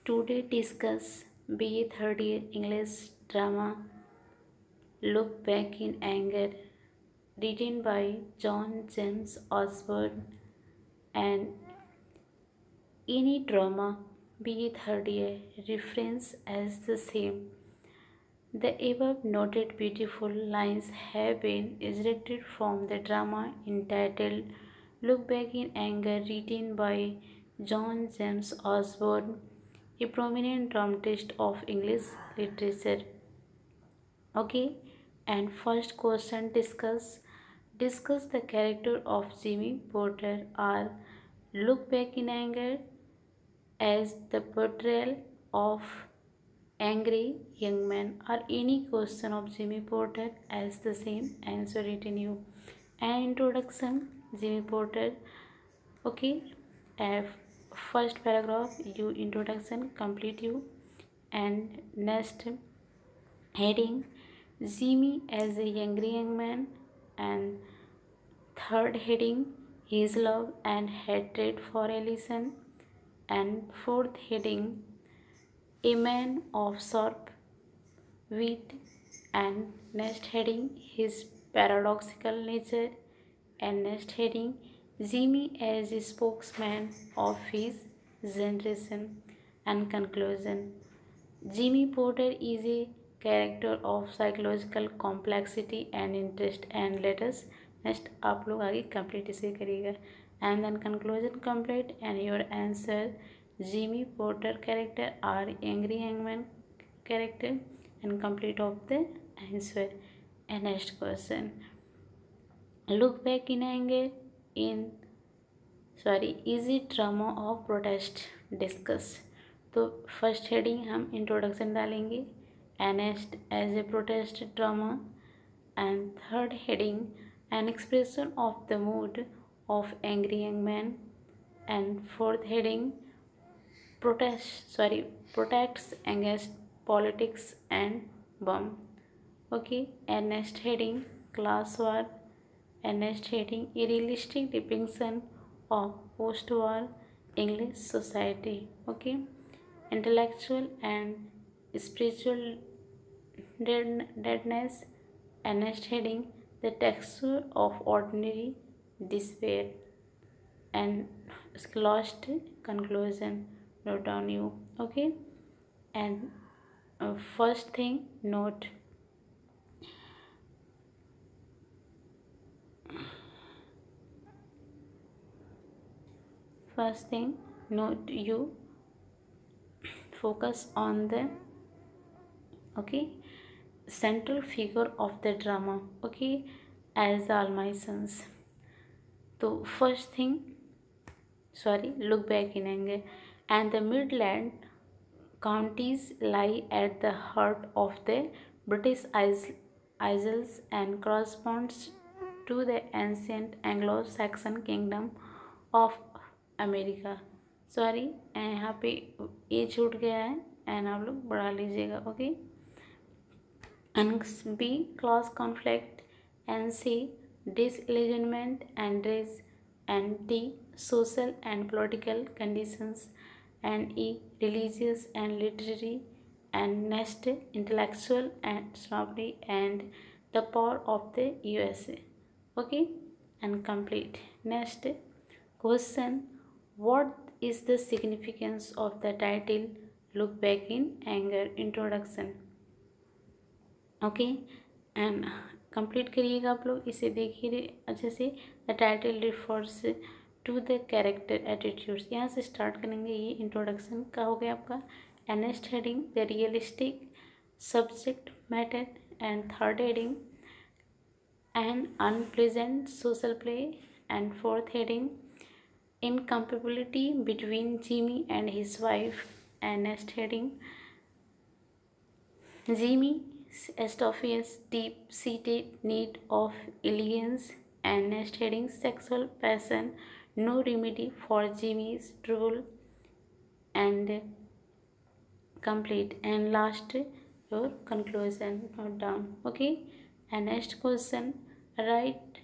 Today discuss B30 English drama Look Back in Anger, written by John James Osborne. And any drama, be it 30, reference as the same. The above noted beautiful lines have been extracted from the drama entitled Look Back in Anger, written by John James Osborne, a prominent dramatist of English literature. Okay, and first question discuss the character of Jimmy Porter or Look Back in Anger as the portrayal of angry young man, or any question of Jimmy Porter as the same. Answer it in you. An introduction, Jimmy Porter. Okay, uh, first paragraph you introduction complete you, and next heading Jimmy as a angry young man, and third heading his love and hatred for Allison, and fourth heading a man of sharp wit, and next heading his paradoxical nature, and next heading Jimmy as a spokesman of his generation, and conclusion Jimmy Porter is a character of psychological complexity and interest. And let us next आप लोग आगे complete इसे करिएगा, and then conclusion complete and your answer Jimmy Porter character or angry young man character and complete of the answer. And next question, look back in anger in is it drama of protest discuss. तो first heading हम introduction डालेंगे, honest as a protest drama, and third heading an expression of the mood of angry young man, and fourth heading protects against politics and bomb. Okay, and next heading class war, and next heading a realistic depiction of post-war English society. Okay, intellectual and spiritual deadness, and next heading the texture of ordinary despair, and last conclusion. Note down you. Okay, and first thing note, first thing note you focus on the central figure of the drama, as the Almasons. So first thing look back in anger, and the Midland counties lie at the heart of the British Isles and corresponds to the ancient Anglo-Saxon kingdom of America. यहाँ पे ए छूट गया है, and आप लोग बढ़ा लीजिएगा. Okay, and B class conflict, and C disillusionment and rage, and D social and political conditions, and E religious and literary, and next intellectual and snobbery and the power of the USA. Okay, and complete. Next question, what is the significance of the title Look Back in Anger? Introduction. Okay, and complete करिएगा आप लोग, इसे देखिए अच्छे से. The title refers to the character attitudes. यहाँ से start करेंगे. ये इंट्रोडक्शन का हो गया आपका. And next heading the realistic subject matter, and third heading N unpleasant social play, and fourth heading incompatibility between Jimmy and his wife, and next heading Jimmy's obvious deep-seated need of elegance, and next heading sexual passion, no remedy for Jimmy's trouble, and complete. And last your conclusion. Note down. Okay, and next question, write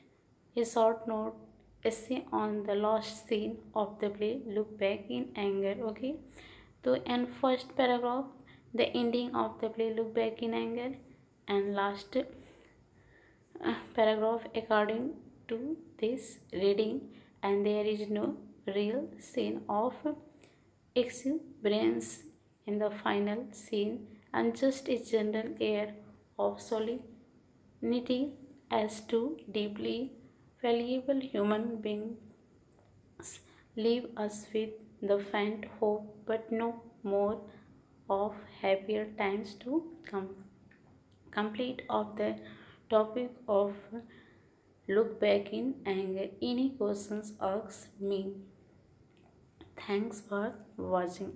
a short note essay on the last scene of the play Look Back in Anger. Okay, So, and first paragraph, the ending of the play, look back in anger, and last paragraph, according to this reading, and there is no real scene of exuberance in the final scene, and just a general air of solemnity as two deeply valuable human beings leave us with the faint hope, but no more, of happier times to come. Complete of the topic of look back in anger. Any questions, ask me. Thanks for watching.